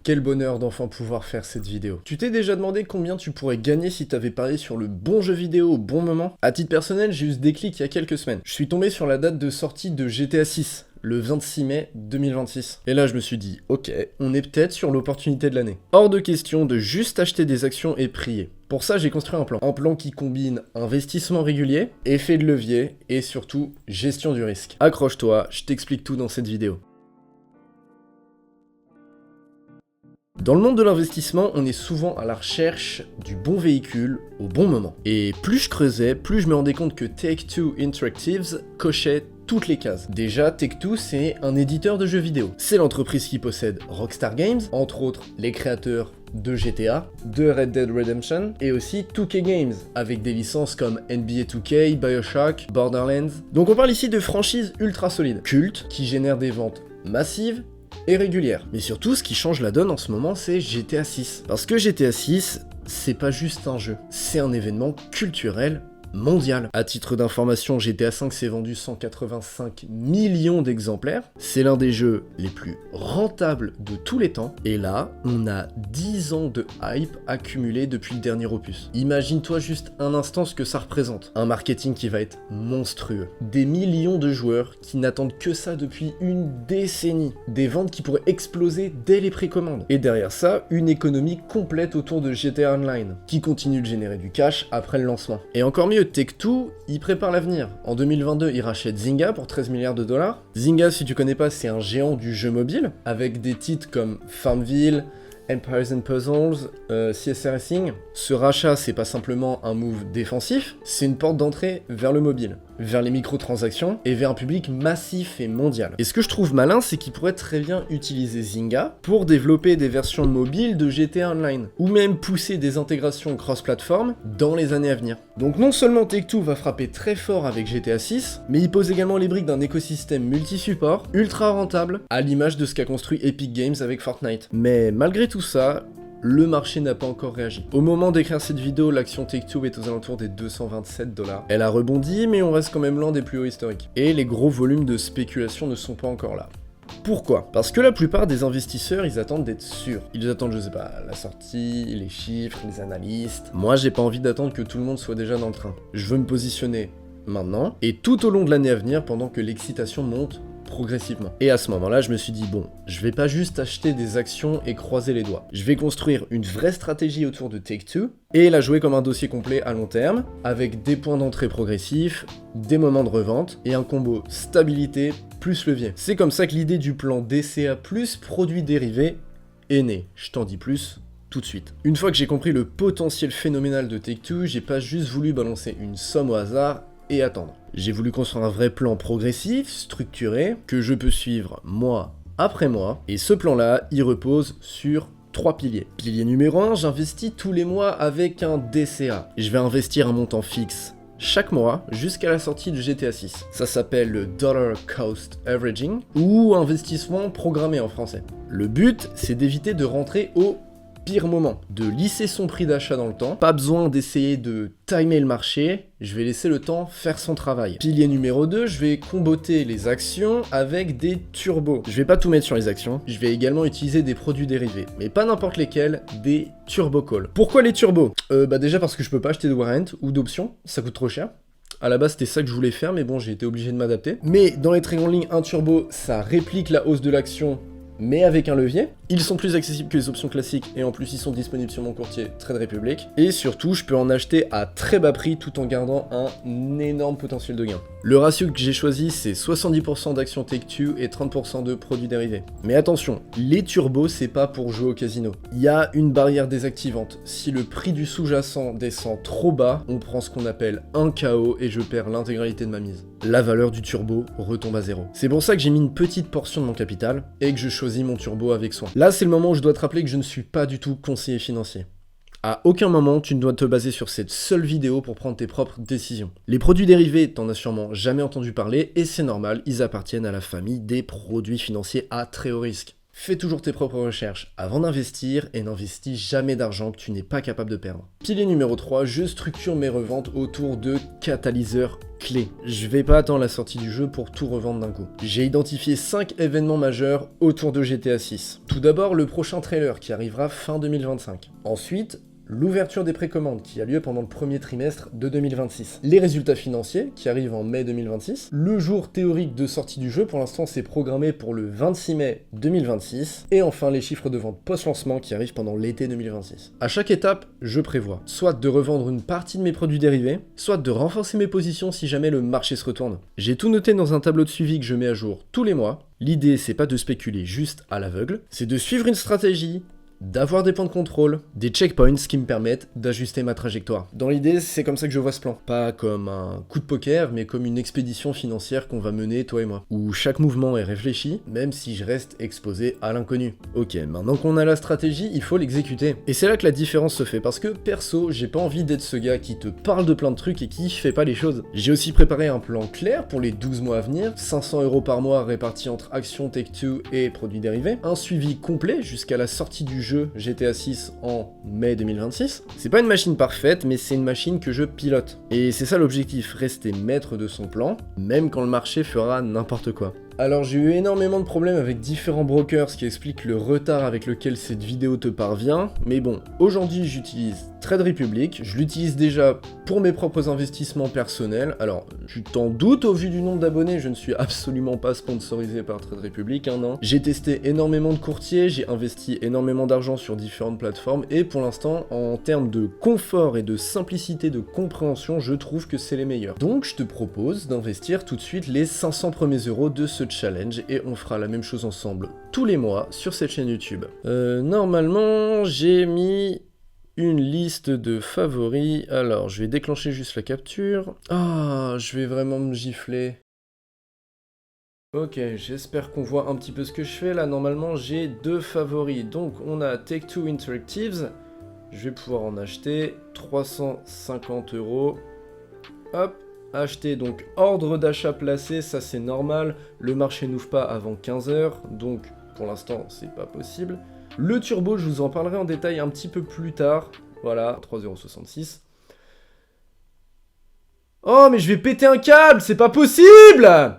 Quel bonheur d'enfin pouvoir faire cette vidéo. Tu t'es déjà demandé combien tu pourrais gagner si t'avais parié sur le bon jeu vidéo au bon moment? À titre personnel, j'ai eu ce déclic il y a quelques semaines. Je suis tombé sur la date de sortie de GTA 6. Le 26 mai 2026. Et là, je me suis dit, ok, on est peut-être sur l'opportunité de l'année. Hors de question de juste acheter des actions et prier. Pour ça, j'ai construit un plan. Un plan qui combine investissement régulier, effet de levier et surtout gestion du risque. Accroche-toi, je t'explique tout dans cette vidéo. Dans le monde de l'investissement, on est souvent à la recherche du bon véhicule au bon moment. Et plus je creusais, plus je me rendais compte que Take-Two Interactive cochait toutes les cases. Déjà, Take-Two, c'est un éditeur de jeux vidéo. C'est l'entreprise qui possède Rockstar Games, entre autres les créateurs de GTA, de Red Dead Redemption, et aussi 2K Games, avec des licences comme NBA 2K, BioShock, Borderlands. Donc on parle ici de franchises ultra solides, cultes, qui génèrent des ventes massives et régulière. Mais surtout, ce qui change la donne en ce moment, c'est GTA 6. Parce que GTA 6, c'est pas juste un jeu, c'est un événement culturel mondial. À titre d'information, GTA 5 s'est vendu 185 millions d'exemplaires. C'est l'un des jeux les plus rentables de tous les temps. Et là, on a 10 ans de hype accumulé depuis le dernier opus. Imagine-toi juste un instant ce que ça représente. Un marketing qui va être monstrueux. Des millions de joueurs qui n'attendent que ça depuis une décennie. Des ventes qui pourraient exploser dès les précommandes. Et derrière ça, une économie complète autour de GTA Online, qui continue de générer du cash après le lancement. Et encore mieux, Take-Two, il prépare l'avenir. En 2022, il rachète Zynga pour 13 milliards de dollars. Zynga, si tu connais pas, c'est un géant du jeu mobile, avec des titres comme Farmville, Empires and Puzzles, CSR Racing. Ce rachat, c'est pas simplement un move défensif, c'est une porte d'entrée vers le mobile, vers les microtransactions et vers un public massif et mondial. Et ce que je trouve malin, c'est qu'il pourrait très bien utiliser Zynga pour développer des versions mobiles de GTA Online, ou même pousser des intégrations cross-platform dans les années à venir. Donc non seulement Take-Two va frapper très fort avec GTA 6, mais il pose également les briques d'un écosystème multi-support, ultra rentable, à l'image de ce qu'a construit Epic Games avec Fortnite. Mais malgré tout ça, le marché n'a pas encore réagi. Au moment d'écrire cette vidéo, l'action Take-Two est aux alentours des 227 $. Elle a rebondi, mais on reste quand même loin des plus hauts historiques. Et les gros volumes de spéculation ne sont pas encore là. Pourquoi? Parce que la plupart des investisseurs, ils attendent d'être sûrs. Ils attendent, je sais pas, la sortie, les chiffres, les analystes. Moi, j'ai pas envie d'attendre que tout le monde soit déjà dans le train. Je veux me positionner maintenant, et tout au long de l'année à venir, pendant que l'excitation monte progressivement. Et à ce moment-là, je me suis dit, bon, je vais pas juste acheter des actions et croiser les doigts. Je vais construire une vraie stratégie autour de Take-Two et la jouer comme un dossier complet à long terme, avec des points d'entrée progressifs, des moments de revente et un combo stabilité plus levier. C'est comme ça que l'idée du plan DCA plus produits dérivés est née. Je t'en dis plus tout de suite. Une fois que j'ai compris le potentiel phénoménal de Take-Two, j'ai pas juste voulu balancer une somme au hasard et attendre. J'ai voulu construire un vrai plan progressif, structuré, que je peux suivre mois après mois, et ce plan-là, il repose sur 3 piliers. Pilier numéro 1, j'investis tous les mois avec un DCA. Je vais investir un montant fixe chaque mois jusqu'à la sortie de GTA 6. Ça s'appelle le Dollar Cost Averaging, ou investissement programmé en français. Le but, c'est d'éviter de rentrer au pire moment, de lisser son prix d'achat dans le temps, pas besoin d'essayer de timer le marché, je vais laisser le temps faire son travail. Pilier numéro 2, je vais comboter les actions avec des turbos. Je vais pas tout mettre sur les actions, je vais également utiliser des produits dérivés, mais pas n'importe lesquels, des turbo calls. Pourquoi les turbos? Déjà parce que je peux pas acheter de warrant ou d'options, ça coûte trop cher. À la base, c'était ça que je voulais faire, mais bon, j'ai été obligé de m'adapter. Mais dans les très grandes lignes, un turbo, ça réplique la hausse de l'action, mais avec un levier. Ils sont plus accessibles que les options classiques et en plus ils sont disponibles sur mon courtier Trade Republic. Et surtout, je peux en acheter à très bas prix tout en gardant un énorme potentiel de gain. Le ratio que j'ai choisi, c'est 70% d'actions Take-Two et 30% de produits dérivés. Mais attention, les turbos, c'est pas pour jouer au casino. Il y a une barrière désactivante. Si le prix du sous-jacent descend trop bas, on prend ce qu'on appelle un KO et je perds l'intégralité de ma mise. La valeur du turbo retombe à zéro. C'est pour ça que j'ai mis une petite portion de mon capital et que je choisis mon turbo avec soin. Là, c'est le moment où je dois te rappeler que je ne suis pas du tout conseiller financier. À aucun moment, tu ne dois te baser sur cette seule vidéo pour prendre tes propres décisions. Les produits dérivés, t'en as sûrement jamais entendu parler, et c'est normal, ils appartiennent à la famille des produits financiers à très haut risque. Fais toujours tes propres recherches avant d'investir et n'investis jamais d'argent que tu n'es pas capable de perdre. Pilier numéro 3, je structure mes reventes autour de catalyseurs clés. Je vais pas attendre la sortie du jeu pour tout revendre d'un coup. J'ai identifié 5 événements majeurs autour de GTA 6. Tout d'abord, le prochain trailer qui arrivera fin 2025. Ensuite, l'ouverture des précommandes qui a lieu pendant le premier trimestre de 2026. Les résultats financiers qui arrivent en mai 2026. Le jour théorique de sortie du jeu, pour l'instant c'est programmé pour le 26 mai 2026. Et enfin les chiffres de vente post-lancement qui arrivent pendant l'été 2026. À chaque étape, je prévois soit de revendre une partie de mes produits dérivés, soit de renforcer mes positions si jamais le marché se retourne. J'ai tout noté dans un tableau de suivi que je mets à jour tous les mois. L'idée c'est pas de spéculer juste à l'aveugle, c'est de suivre une stratégie, d'avoir des points de contrôle, des checkpoints qui me permettent d'ajuster ma trajectoire. Dans l'idée, c'est comme ça que je vois ce plan. Pas comme un coup de poker, mais comme une expédition financière qu'on va mener, toi et moi. Où chaque mouvement est réfléchi, même si je reste exposé à l'inconnu. Ok, maintenant qu'on a la stratégie, il faut l'exécuter. Et c'est là que la différence se fait, parce que perso, j'ai pas envie d'être ce gars qui te parle de plein de trucs et qui fait pas les choses. J'ai aussi préparé un plan clair pour les 12 mois à venir, 500 € par mois répartis entre actions Take-Two et produits dérivés, un suivi complet jusqu'à la sortie du jeu GTA 6 en mai 2026. C'est pas une machine parfaite, mais c'est une machine que je pilote. Et c'est ça l'objectif, rester maître de son plan, même quand le marché fera n'importe quoi. Alors j'ai eu énormément de problèmes avec différents brokers, ce qui explique le retard avec lequel cette vidéo te parvient, mais bon, aujourd'hui j'utilise Trade Republic, je l'utilise déjà pour mes propres investissements personnels. Alors, tu t'en doutes au vu du nombre d'abonnés, je ne suis absolument pas sponsorisé par Trade Republic, non. J'ai testé énormément de courtiers, j'ai investi énormément d'argent sur différentes plateformes, et pour l'instant, en termes de confort et de simplicité de compréhension, je trouve que c'est les meilleurs. Donc je te propose d'investir tout de suite les 500 premiers euros de ce challenge, et on fera la même chose ensemble tous les mois sur cette chaîne YouTube. Normalement, j'ai mis une liste de favoris. Alors, je vais déclencher juste la capture. Ah, je vais vraiment me gifler. Ok, j'espère qu'on voit un petit peu ce que je fais. Là, normalement, j'ai 2 favoris. Donc, on a Take-Two Interactive. Je vais pouvoir en acheter 350 €. Hop, acheter. Donc, ordre d'achat placé, ça c'est normal. Le marché n'ouvre pas avant 15 h. Donc, pour l'instant, c'est pas possible. Le turbo, je vous en parlerai en détail un petit peu plus tard. Voilà, 3,66 €. Oh, mais je vais péter un câble, c'est pas possible!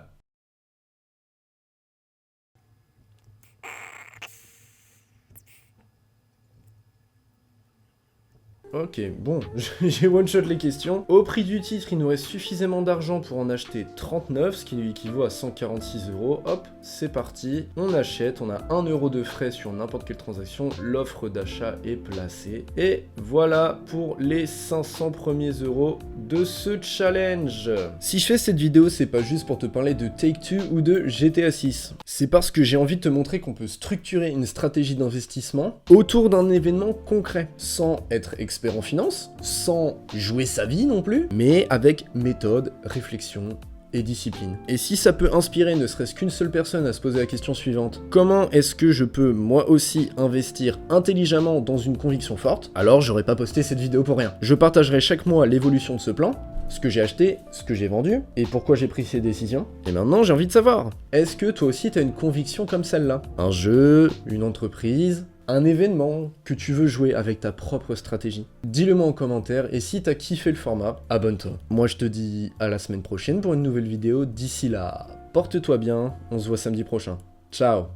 Ok, bon, j'ai one-shot les questions. Au prix du titre, il nous reste suffisamment d'argent pour en acheter 39, ce qui lui équivaut à 146 €. Hop, c'est parti. On achète, on a 1 € de frais sur n'importe quelle transaction. L'offre d'achat est placée. Et voilà pour les 500 premiers euros de ce challenge. Si je fais cette vidéo, c'est pas juste pour te parler de Take-Two ou de GTA 6. C'est parce que j'ai envie de te montrer qu'on peut structurer une stratégie d'investissement autour d'un événement concret, sans être expert en finance, sans jouer sa vie non plus, mais avec méthode, réflexion et discipline. Et si ça peut inspirer ne serait-ce qu'une seule personne à se poser la question suivante, comment est-ce que je peux moi aussi investir intelligemment dans une conviction forte, alors j'aurais pas posté cette vidéo pour rien. Je partagerai chaque mois l'évolution de ce plan, ce que j'ai acheté, ce que j'ai vendu, et pourquoi j'ai pris ces décisions. Et maintenant j'ai envie de savoir, est-ce que toi aussi t'as une conviction comme celle-là? Un jeu, une entreprise, un événement que tu veux jouer avec ta propre stratégie? Dis-le moi en commentaire, et si t'as kiffé le format, abonne-toi. Moi je te dis à la semaine prochaine pour une nouvelle vidéo. D'ici là, porte-toi bien, on se voit samedi prochain. Ciao!